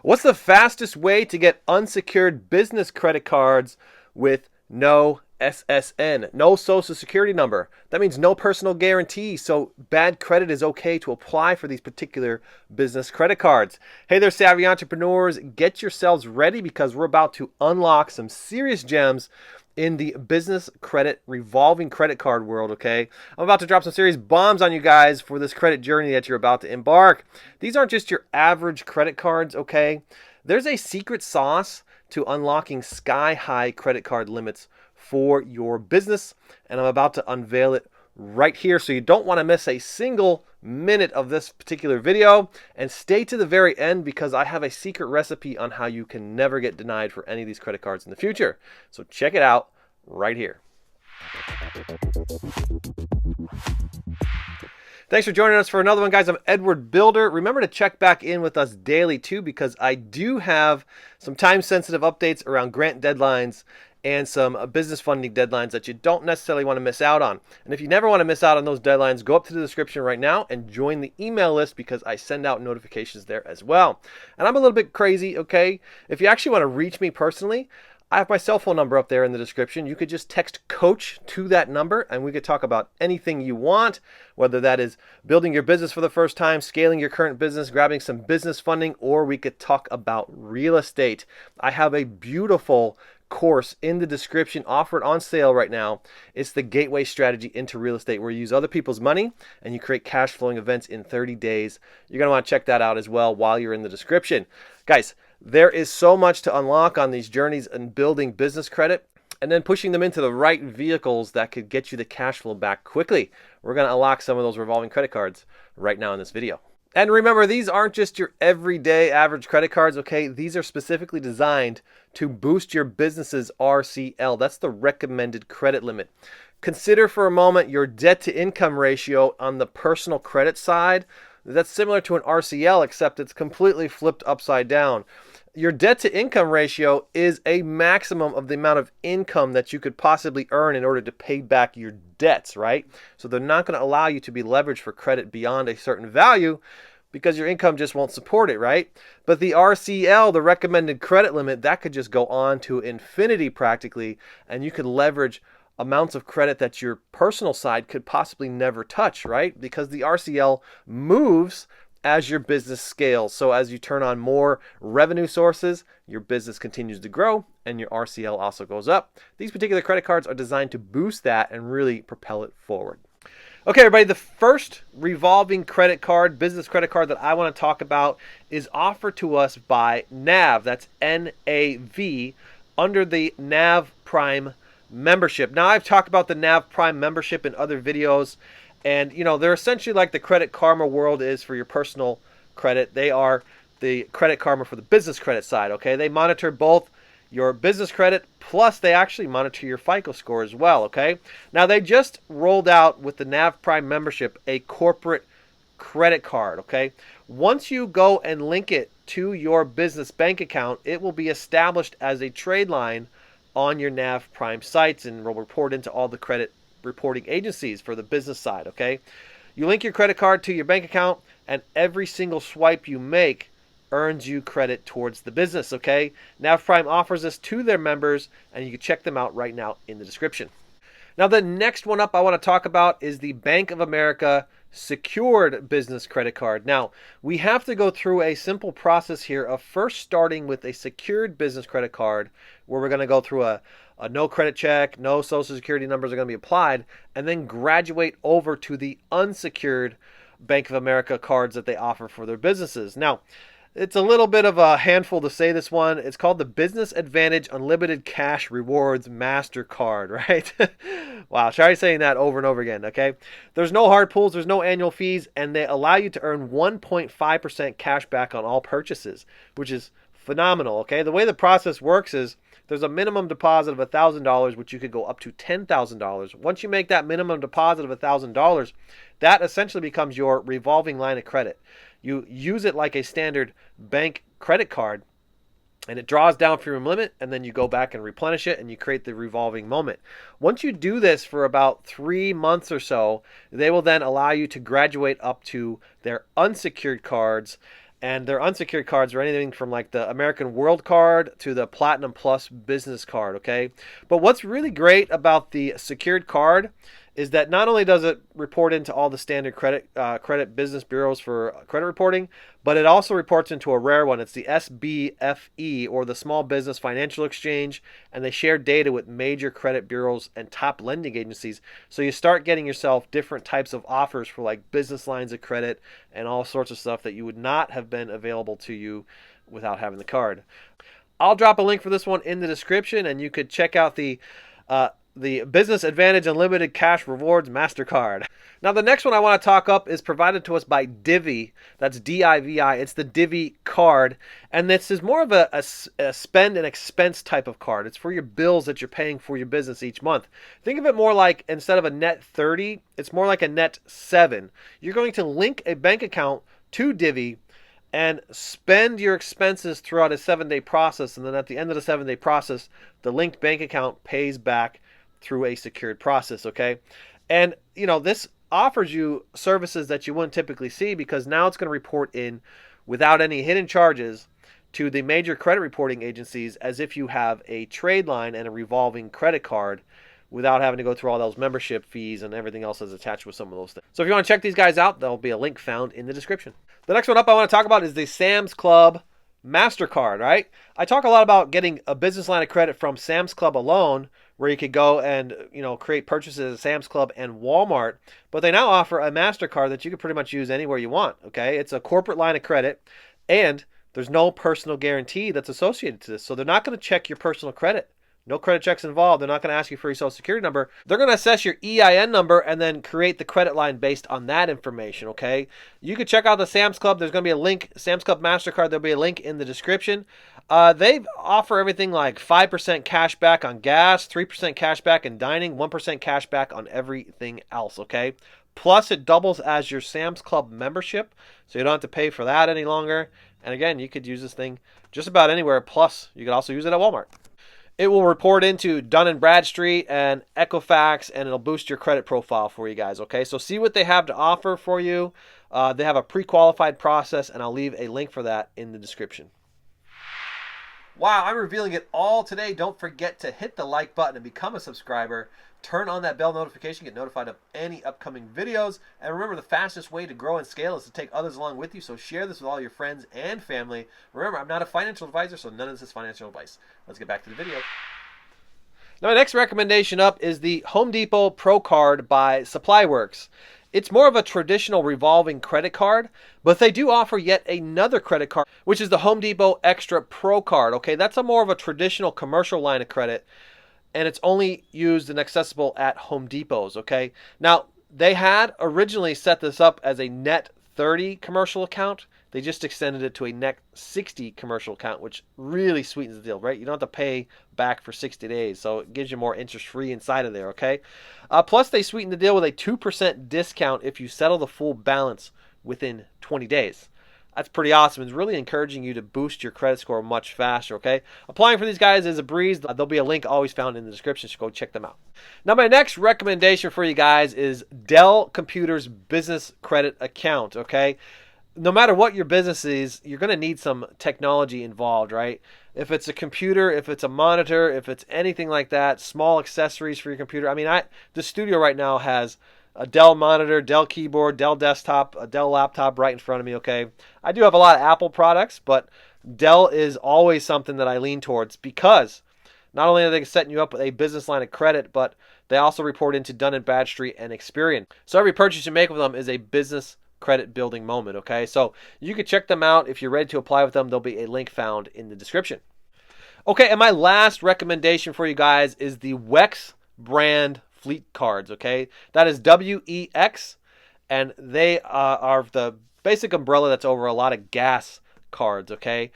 What's the fastest way to get unsecured business credit cards with no SSN, no social security number? That means no personal guarantee, so bad credit is okay to apply for these particular business credit cards. Hey there, savvy entrepreneurs, get yourselves ready because we're about to unlock some serious gems in the business credit revolving credit card world, okay? I'm about to drop some serious bombs on you guys for this credit journey that you're about to embark. These aren't just your average credit cards, okay? There's a secret sauce to unlocking sky-high credit card limits for your business, and I'm about to unveil it right here, so you don't want to miss a single minute of this particular video, and stay to the very end because I have a secret recipe on how you can never get denied for any of these credit cards in the future. So check it out right here. Thanks for joining us for another one, guys. I'm Edward Bilder. Remember to check back in with us daily too, because I do have some time-sensitive updates around grant deadlines and some business funding deadlines that you don't necessarily want to miss out on. And if you never want to miss out on those deadlines, go up to the description right now and join the email list because I send out notifications there as well. And I'm a little bit crazy, okay? If you actually want to reach me personally, I have my cell phone number up there in the description. You could just text coach to that number and we could talk about anything you want, whether that is building your business for the first time, scaling your current business, grabbing some business funding, or we could talk about real estate. I have a beautiful course in the description offered on sale right now. It's the gateway strategy into real estate where you use other people's money and you create cash flowing events in 30 days. You're going to want to check that out as well while you're in the description. Guys, there is so much to unlock on these journeys in building business credit and then pushing them into the right vehicles that could get you the cash flow back quickly. We're going to unlock some of those revolving credit cards right now in this video. And remember, these aren't just your everyday average credit cards, okay? These are specifically designed to boost your business's RCL. That's the recommended credit limit. Consider for a moment your debt to income ratio on the personal credit side. That's similar to an RCL, except it's completely flipped upside down. Your debt to income ratio is a maximum of the amount of income that you could possibly earn in order to pay back your debts, right? So they're not going to allow you to be leveraged for credit beyond a certain value because your income just won't support it, right? But the RCL, the recommended credit limit, that could just go on to infinity practically, and you could leverage amounts of credit that your personal side could possibly never touch, right? Because the RCL moves as your business scales. So as you turn on more revenue sources, your business continues to grow and your RCL also goes up. These particular credit cards are designed to boost that and really propel it forward. Okay, everybody, the first revolving credit card, business credit card that I want to talk about is offered to us by NAV. That's N-A-V, under the NAV Prime membership. Now, I've talked about the NAV Prime membership in other videos. And, you know, they're essentially like the Credit Karma world is for your personal credit. They are the Credit Karma for the business credit side, okay? They monitor both your business credit, plus they actually monitor your FICO score as well, okay? Now, they just rolled out with the NAV Prime membership a corporate credit card, okay? Once you go and link it to your business bank account, it will be established as a trade line on your NAV Prime sites and will report into all the credit reporting agencies for the business side, okay? You link your credit card to your bank account and every single swipe you make earns you credit towards the business, okay? NAV Prime offers this to their members and you can check them out right now in the description. Now, the next one up I want to talk about is the Bank of America Secured Business Credit Card. Now, we have to go through a simple process here of first starting with a secured business credit card where we're going to go through a no credit check, no social security numbers are going to be applied, and then graduate over to the unsecured Bank of America cards that they offer for their businesses. Now, it's a little bit of a handful to say this one. It's called the Business Advantage Unlimited Cash Rewards Mastercard, right? Wow, try saying that over and over again, okay? There's no hard pulls, there's no annual fees, and they allow you to earn 1.5% cash back on all purchases, which is phenomenal, okay? The way the process works is there's a minimum deposit of $1,000, which you could go up to $10,000. Once you make that minimum deposit of $1,000, that essentially becomes your revolving line of credit. You use it like a standard bank credit card, and it draws down from your limit, and then you go back and replenish it, and you create the revolving moment. Once you do this for about 3 months or so, they will then allow you to graduate up to their unsecured cards, And their unsecured cards are anything from like the American World card to the Platinum Plus business card, okay? But what's really great about the secured card is that not only does it report into all the standard credit business bureaus for credit reporting, but it also reports into a rare one. It's the SBFE, or the Small Business Financial Exchange, and they share data with major credit bureaus and top lending agencies. So you start getting yourself different types of offers for like business lines of credit and all sorts of stuff that you would not have been available to you without having the card. I'll drop a link for this one in the description, and you could check out the Business Advantage Unlimited Cash Rewards MasterCard. Now, the next one I want to talk up is provided to us by Divi. That's D-I-V-I. It's the Divi card. And this is more of a spend and expense type of card. It's for your bills that you're paying for your business each month. Think of it more like, instead of a net 30, it's more like a net 7. You're going to link a bank account to Divi and spend your expenses throughout a 7-day process. And then at the end of the 7-day process, the linked bank account pays back through a secured process, okay? And, you know, this offers you services that you wouldn't typically see, because now it's going to report in without any hidden charges to the major credit reporting agencies as if you have a trade line and a revolving credit card, without having to go through all those membership fees and everything else that's attached with some of those things. So if you want to check these guys out, there'll be a link found in the description. The next one up I want to talk about is the Sam's Club MasterCard, right? I talk a lot about getting a business line of credit from Sam's Club alone, where you could go and, you know, create purchases at Sam's Club and Walmart. But they now offer a MasterCard that you can pretty much use anywhere you want, okay? It's a corporate line of credit, and there's no personal guarantee that's associated to this. So they're not going to check your personal credit. No credit checks involved. They're not going to ask you for your social security number. They're going to assess your EIN number and then create the credit line based on that information, okay? You can check out the Sam's Club. There's going to be a link, Sam's Club MasterCard. There'll be a link in the description. They offer everything like 5% cash back on gas, 3% cash back in dining, 1% cash back on everything else, okay? Plus, it doubles as your Sam's Club membership, so you don't have to pay for that any longer. And again, you could use this thing just about anywhere. Plus, you could also use it at Walmart. It will report into Dun & Bradstreet and Equifax, and it'll boost your credit profile for you guys, okay? So see what they have to offer for you. They have a pre-qualified process, and I'll leave a link for that in the description. Wow, I'm revealing it all today. Don't forget to hit the like button and become a subscriber. Turn on that bell notification, get notified of any upcoming videos. And remember, the fastest way to grow and scale is to take others along with you. So share this with all your friends and family. Remember, I'm not a financial advisor, so none of this is financial advice. Let's get back to the video. Now, my next recommendation up is the Home Depot Pro Card by SupplyWorks. It's more of a traditional revolving credit card, but they do offer yet another credit card, which is the Home Depot Extra Pro Card. Okay, that's a more of a traditional commercial line of credit, and it's only used and accessible at Home Depots, okay? Now, they had originally set this up as a net 30 commercial account. They just extended it to a net 60 commercial account, which really sweetens the deal, right? You don't have to pay back for 60 days, so it gives you more interest-free inside of there, okay? Plus, they sweeten the deal with a 2% discount if you settle the full balance within 20 days. That's pretty awesome. It's really encouraging you to boost your credit score much faster, okay? Applying for these guys is a breeze. There'll be a link always found in the description, so go check them out. Now, my next recommendation for you guys is Dell Computer's Business Credit Account, okay? No matter what your business is, you're going to need some technology involved, right? If it's a computer, if it's a monitor, if it's anything like that, small accessories for your computer. I mean, the studio right now has a Dell monitor, Dell keyboard, Dell desktop, a Dell laptop right in front of me, okay? I do have a lot of Apple products, but Dell is always something that I lean towards, because not only are they setting you up with a business line of credit, but they also report into Dun & Bradstreet and Experian. So every purchase you make with them is a business credit building moment, okay? So you can check them out. If you're ready to apply with them, there'll be a link found in the description. Okay, and my last recommendation for you guys is the WEX brand fleet cards, okay? That is WEX, and they are the basic umbrella that's over a lot of gas cards, okay?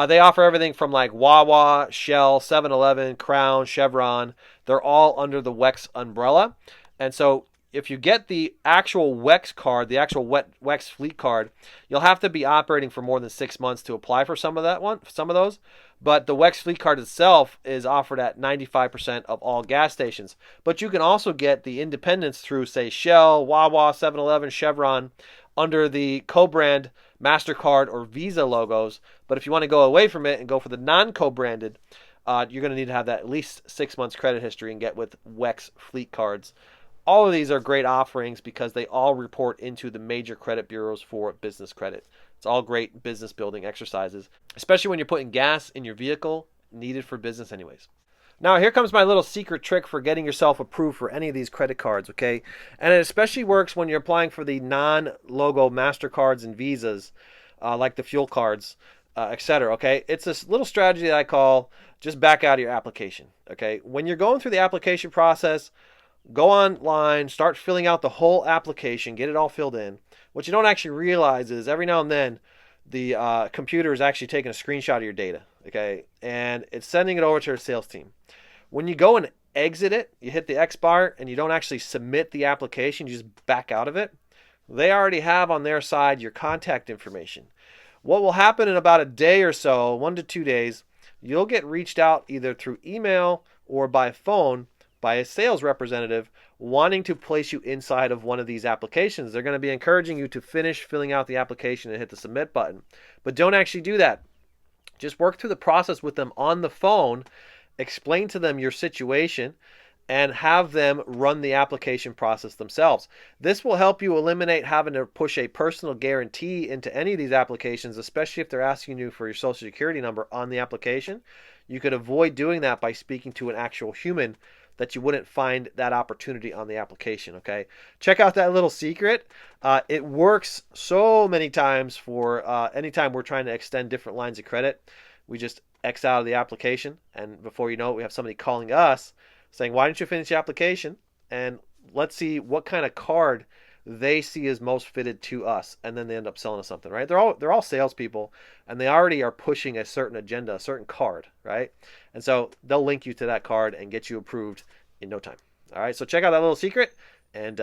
They offer everything from like Wawa, Shell, 7-Eleven, Crown, Chevron. They're all under the WEX umbrella. And so if you get the actual WEX card, the actual WEX fleet card, you'll have to be operating for more than 6 months to apply for some of those. But the WEX fleet card itself is offered at 95% of all gas stations. But you can also get the independents through, say, Shell, Wawa, 7-Eleven, Chevron. under the co-brand Mastercard or Visa logos. But if you want to go away from it and go for the non-co-branded, you're going to need to have that at least 6 months credit history and get with WEX fleet cards. All of these are great offerings because they all report into the major credit bureaus for business credit. It's all great business building exercises, especially when you're putting gas in your vehicle needed for business anyways. Now, here comes my little secret trick for getting yourself approved for any of these credit cards, okay? And it especially works when you're applying for the non-logo MasterCards and Visas, like the fuel cards, etc., okay? It's this little strategy that I call just back out of your application, okay? When you're going through the application process, go online, start filling out the whole application, get it all filled in. What you don't actually realize is every now and then, the computer is actually taking a screenshot of your data, okay? And it's sending it over to our sales team. When you go and exit it, you hit the X bar and you don't actually submit the application, you just back out of it. They already have on their side your contact information. What will happen in about a day or so, 1 to 2 days, you'll get reached out either through email or by phone by a sales representative wanting to place you inside of one of these applications. They're going to be encouraging you to finish filling out the application and hit the submit button. But don't actually do that. Just work through the process with them on the phone, explain to them your situation, and have them run the application process themselves. This will help you eliminate having to push a personal guarantee into any of these applications, especially if they're asking you for your social security number on the application. You could avoid doing that by speaking to an actual human that you wouldn't find that opportunity on the application, okay? Check out that little secret. It works so many times for anytime we're trying to extend different lines of credit. We just X out of the application, and before you know it, we have somebody calling us saying, why didn't you finish the application? And let's see what kind of card they see as most fitted to us, and then they end up selling us something, right? They're all salespeople, and they already are pushing a certain agenda, a certain card, right? And so they'll link you to that card and get you approved in no time. All right, so check out that little secret, and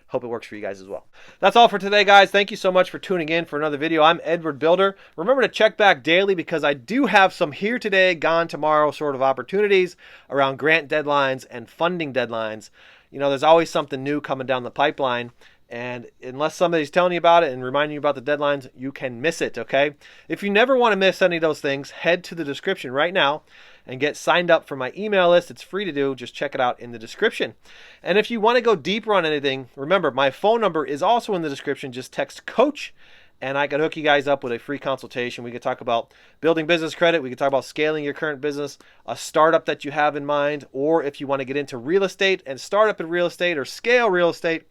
hope it works for you guys as well. That's all for today, guys. Thank you so much for tuning in for another video. I'm Edward Bilder. Remember to check back daily because I do have some here today, gone tomorrow sort of opportunities around grant deadlines and funding deadlines. You know, there's always something new coming down the pipeline. And unless somebody's telling you about it and reminding you about the deadlines, you can miss it, okay? If you never want to miss any of those things, head to the description right now and get signed up for my email list. It's free to do. Just check it out in the description. And if you want to go deeper on anything, remember, my phone number is also in the description. Just text COACH, and I can hook you guys up with a free consultation. We can talk about building business credit. We can talk about scaling your current business, a startup that you have in mind, or if you want to get into real estate and start up in real estate or scale real estate,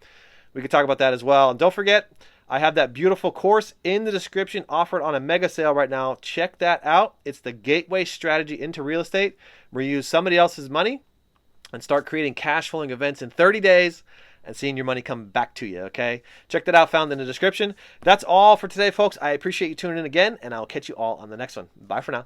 we could talk about that as well. And don't forget, I have that beautiful course in the description offered on a mega sale right now. Check that out. It's the gateway strategy into real estate, where you use somebody else's money and start creating cash flowing events in 30 days and seeing your money come back to you, okay? Check that out, found in the description. That's all for today, folks. I appreciate you tuning in again, and I'll catch you all on the next one. Bye for now.